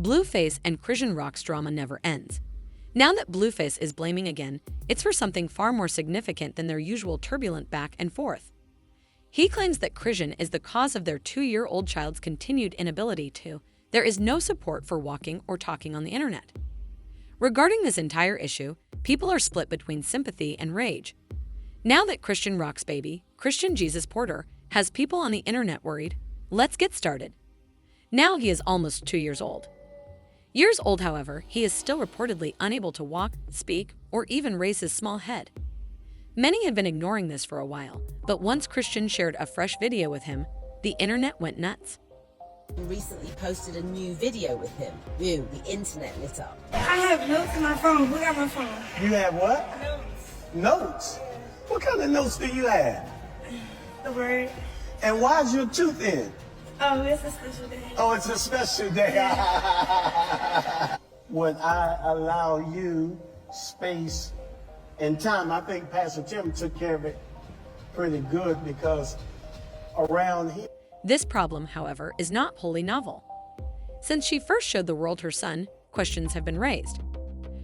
Blueface and Chrisean Rock's drama never ends. Now that Blueface is blaming again, it's for something far more significant than their usual turbulent back and forth. He claims that Chrisean is the cause of their 2-year-old child's continued inability to. There is no support for walking or talking on the internet. Regarding this entire issue, people are split between sympathy and rage. Now that Chrisean Rock's baby, Christian Jesus Porter, has people on the internet worried, let's get started. Now he is almost 2 years old. Years old, however, he is still reportedly unable to walk, speak, or even raise his small head. Many had been ignoring this for a while, but once Chrisean shared a fresh video with him, the internet went nuts. Recently posted a new video with him. Boom, the internet lit up. I have notes in my phone. Who got my phone? You have what? Notes. Notes? What kind of notes do you have? The word. And why's your tooth in? Oh, it's a special day. Oh, it's a special day. Would I allow you space and time? I think Pastor Tim took care of it pretty good because around here. This problem, however, is not wholly novel. Since she first showed the world her son, questions have been raised.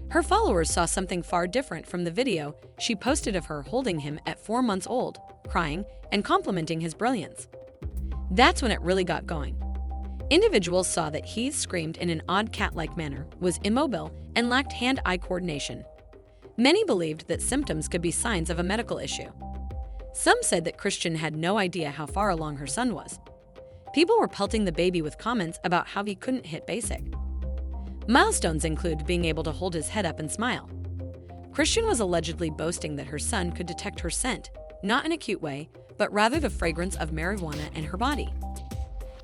Her followers saw something far different from the video she posted of her holding him at 4 months old, crying, and complimenting his brilliance. That's when it really got going. Individuals saw that he screamed in an odd cat-like manner, was immobile, and lacked hand-eye coordination. Many believed that symptoms could be signs of a medical issue. Some said that Chrisean had no idea how far along her son was. People were pelting the baby with comments about how he couldn't hit basic. Milestones include being able to hold his head up and smile. Chrisean was allegedly boasting that her son could detect her scent, not in a cute way, but rather the fragrance of marijuana in her body.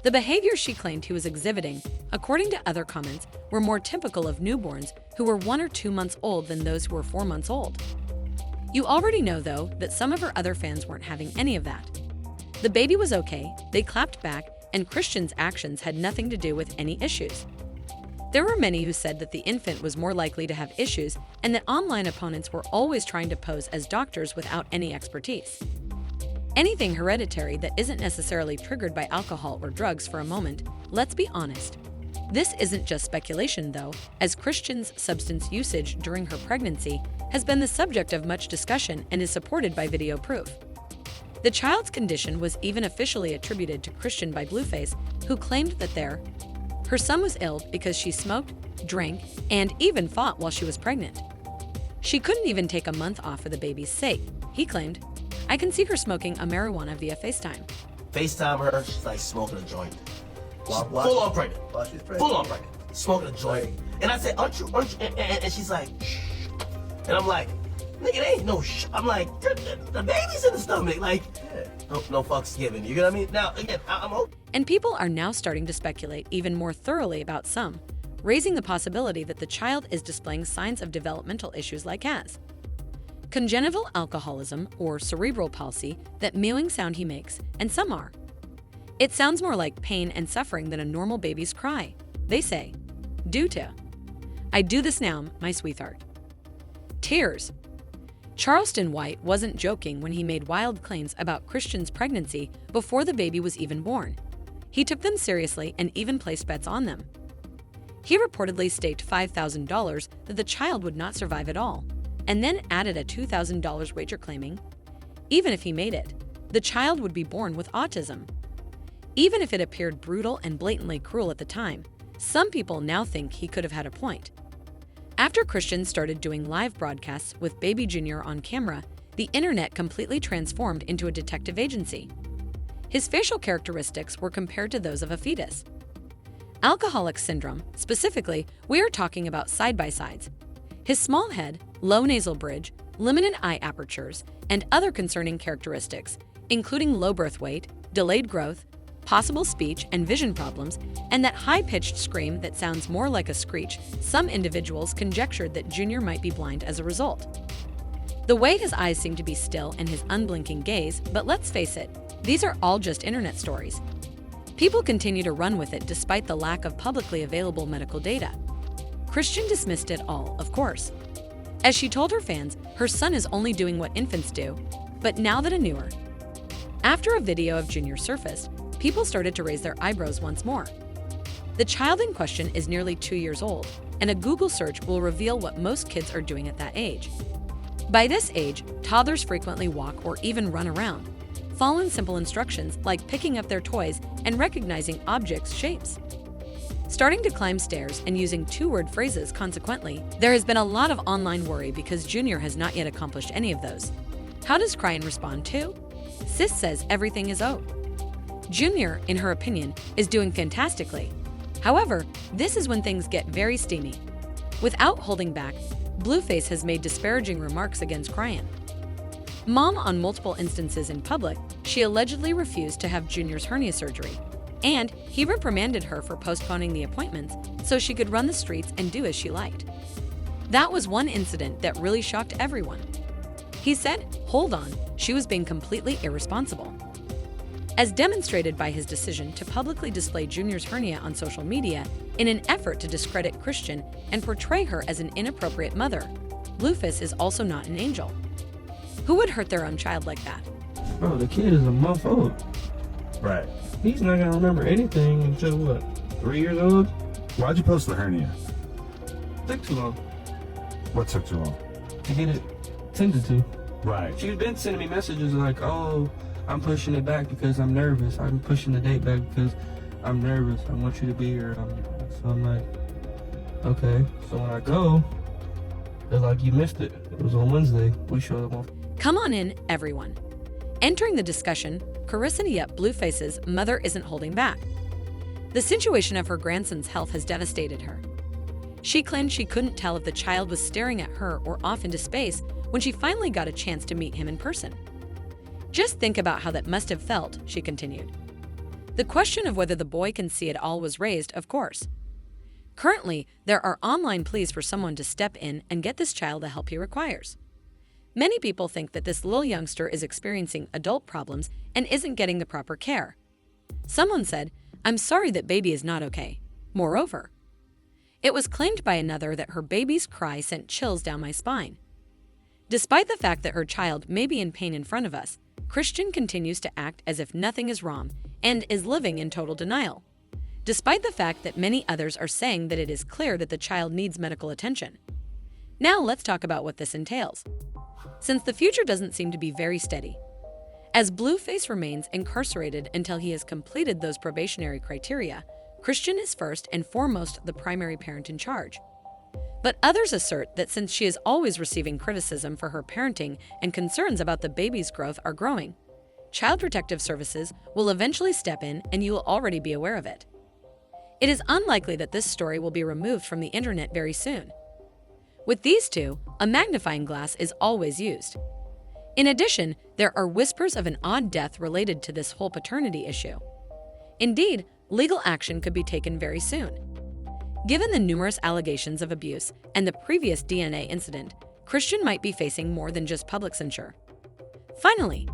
The behaviors she claimed he was exhibiting, according to other comments, were more typical of newborns who were 1 or 2 months old than those who were 4 months old. You already know, though, that some of her other fans weren't having any of that. The baby was okay, they clapped back, and Chrisean's actions had nothing to do with any issues. There were many who said that the infant was more likely to have issues and that online opponents were always trying to pose as doctors without any expertise. Anything hereditary that isn't necessarily triggered by alcohol or drugs for a moment, let's be honest. This isn't just speculation, though, as Chrisean's substance usage during her pregnancy has been the subject of much discussion and is supported by video proof. The child's condition was even officially attributed to Chrisean by Blueface, who claimed that her son was ill because she smoked, drank, and even fought while she was pregnant. She couldn't even take a month off for the baby's sake, he claimed. I can see her smoking a marijuana via FaceTime. FaceTime her, she's like smoking a joint. While Full on pregnant. she's pregnant. Full on pregnant. Smoking a joint. And I said, aren't you, and she's like, shh. And I'm like, nigga, there ain't no shh. I'm like, the baby's in the stomach. Like, no fucks given. You know what I mean? Now, again, I'm okay. And people are now starting to speculate even more thoroughly about some, raising the possibility that the child is displaying signs of developmental issues like as congenital alcoholism or cerebral palsy, that mewing sound he makes, and some are. It sounds more like pain and suffering than a normal baby's cry. They say, due to, I do this now, my sweetheart. Tears. Charleston White wasn't joking when he made wild claims about Chrisean's pregnancy before the baby was even born. He took them seriously and even placed bets on them. He reportedly staked $5,000 that the child would not survive at all, and then added a $2,000 wager claiming, even if he made it, the child would be born with autism. Even if it appeared brutal and blatantly cruel at the time, some people now think he could have had a point. After Chrisean started doing live broadcasts with Baby Jr. on camera, the internet completely transformed into a detective agency. His facial characteristics were compared to those of a fetus. Alcoholic syndrome, specifically, we are talking about side-by-sides. His small head, low nasal bridge, limited eye apertures, and other concerning characteristics, including low birth weight, delayed growth, possible speech and vision problems, and that high-pitched scream that sounds more like a screech, some individuals conjectured that Junior might be blind as a result. The way his eyes seem to be still and his unblinking gaze, but let's face it, these are all just internet stories. People continue to run with it despite the lack of publicly available medical data. Chrisean dismissed it all, of course. As she told her fans, her son is only doing what infants do, but now that a newer. After a video of Junior surfaced, people started to raise their eyebrows once more. The child in question is nearly 2 years old, and a Google search will reveal what most kids are doing at that age. By this age, toddlers frequently walk or even run around, following simple instructions like picking up their toys and recognizing objects' shapes. Starting to climb stairs and using two-word phrases consequently, there has been a lot of online worry because Junior has not yet accomplished any of those. How does Chrisean respond to? Sis says everything is O. Junior, in her opinion, is doing fantastically. However, this is when things get very steamy. Without holding back, Blueface has made disparaging remarks against Chrisean. Mom, on multiple instances in public, she allegedly refused to have Junior's hernia surgery, and he reprimanded her for postponing the appointments so she could run the streets and do as she liked. That was one incident that really shocked everyone. He said, hold on, she was being completely irresponsible. As demonstrated by his decision to publicly display Junior's hernia on social media in an effort to discredit Chrisean and portray her as an inappropriate mother, Blueface is also not an angel. Who would hurt their own child like that? Bro, the kid is a month old. Right. He's not gonna remember anything until what, 3 years old? Why'd you post the hernia? Took too long What took too long? to get it tended to. Right. She's been sending me messages like, oh, I'm pushing it back because I'm nervous. I'm pushing the date back because I'm nervous. I want you to be here. So I'm like, okay. So when I go, they're like, you missed it. It was on Wednesday. We showed up on. Come on in, everyone. Entering the discussion, Chrisean Blueface's mother isn't holding back. The situation of her grandson's health has devastated her. She claimed she couldn't tell if the child was staring at her or off into space when she finally got a chance to meet him in person. Just think about how that must have felt, she continued. The question of whether the boy can see it all was raised, of course. Currently, there are online pleas for someone to step in and get this child the help he requires. Many people think that this little youngster is experiencing adult problems and isn't getting the proper care. Someone said, I'm sorry that baby is not okay. Moreover, it was claimed by another that her baby's cry sent chills down my spine. Despite the fact that her child may be in pain in front of us, Chrisean continues to act as if nothing is wrong and is living in total denial, despite the fact that many others are saying that it is clear that the child needs medical attention. Now let's talk about what this entails, since the future doesn't seem to be very steady. As Blueface remains incarcerated until he has completed those probationary criteria, Chrisean is first and foremost the primary parent in charge. But others assert that since she is always receiving criticism for her parenting and concerns about the baby's growth are growing, Child Protective Services will eventually step in and you will already be aware of it. It is unlikely that this story will be removed from the internet very soon. With these two, a magnifying glass is always used. In addition, there are whispers of an odd death related to this whole paternity issue. Indeed, legal action could be taken very soon. Given the numerous allegations of abuse and the previous DNA incident, Chrisean might be facing more than just public censure. Finally,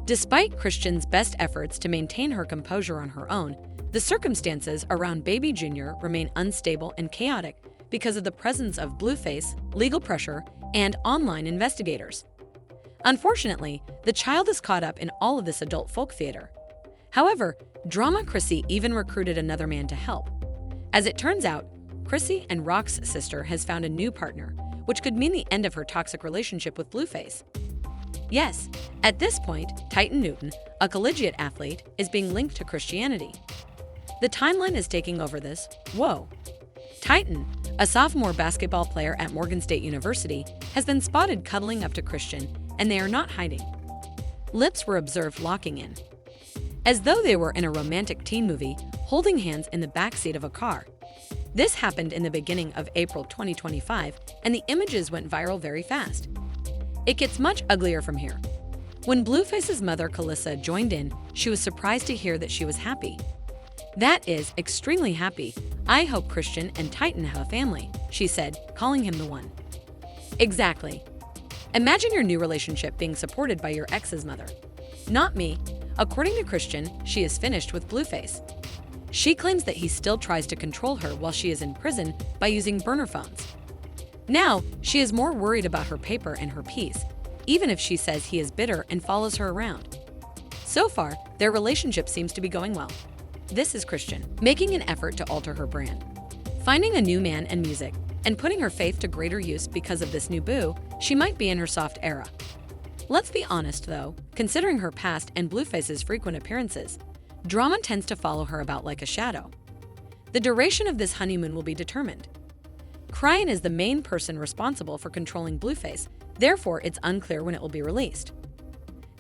despite Chrisean's best efforts to maintain her composure on her own, the circumstances around baby Junior remain unstable and chaotic because of the presence of Blueface, legal pressure, and online investigators. Unfortunately, the child is caught up in all of this adult folk theater. However, Drama Chrissy even recruited another man to help. As it turns out, Chrissy and Rock's sister has found a new partner, which could mean the end of her toxic relationship with Blueface. Yes, at this point, Titan Newton, a collegiate athlete, is being linked to Christianity. The timeline is taking over this. Whoa. Titan, a sophomore basketball player at Morgan State University, has been spotted cuddling up to Chrisean, and they are not hiding. Lips were observed locking in, as though they were in a romantic teen movie, holding hands in the backseat of a car. This happened in the beginning of April 2025, and the images went viral very fast. It gets much uglier from here. When Blueface's mother, Calissa, joined in, she was surprised to hear that she was happy. That is, extremely happy. I hope Chrisean and Titan have a family, she said, calling him the one. Exactly. Imagine your new relationship being supported by your ex's mother. Not me. According to Chrisean, she is finished with Blueface. She claims that he still tries to control her while she is in prison by using burner phones. Now, she is more worried about her paper and her peace, even if she says he is bitter and follows her around. So far, their relationship seems to be going well. This is Chrisean, making an effort to alter her brand. Finding a new man and music, and putting her faith to greater use because of this new boo, she might be in her soft era. Let's be honest though, considering her past and Blueface's frequent appearances, drama tends to follow her about like a shadow. The duration of this honeymoon will be determined. Chrisean is the main person responsible for controlling Blueface, therefore it's unclear when it will be released.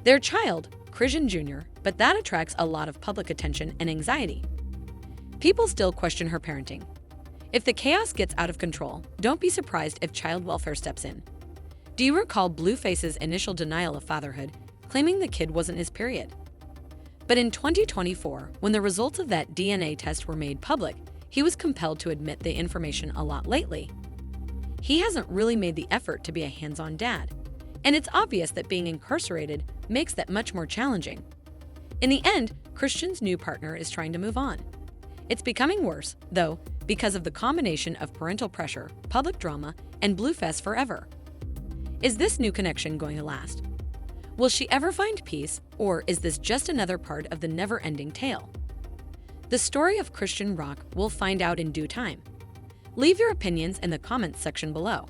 Their child, Chrisean Jr., but that attracts a lot of public attention and anxiety. People still question her parenting. If the chaos gets out of control, don't be surprised if child welfare steps in. Do you recall Blueface's initial denial of fatherhood, claiming the kid wasn't his period? But in 2024, when the results of that DNA test were made public, he was compelled to admit the information a lot lately. He hasn't really made the effort to be a hands-on dad, and it's obvious that being incarcerated makes that much more challenging. In the end, Chrisean's new partner is trying to move on. It's becoming worse, though, because of the combination of parental pressure, public drama, and Blueface forever. Is this new connection going to last? Will she ever find peace, or is this just another part of the never-ending tale? The story of Chrisean Rock we'll find out in due time. Leave your opinions in the comments section below.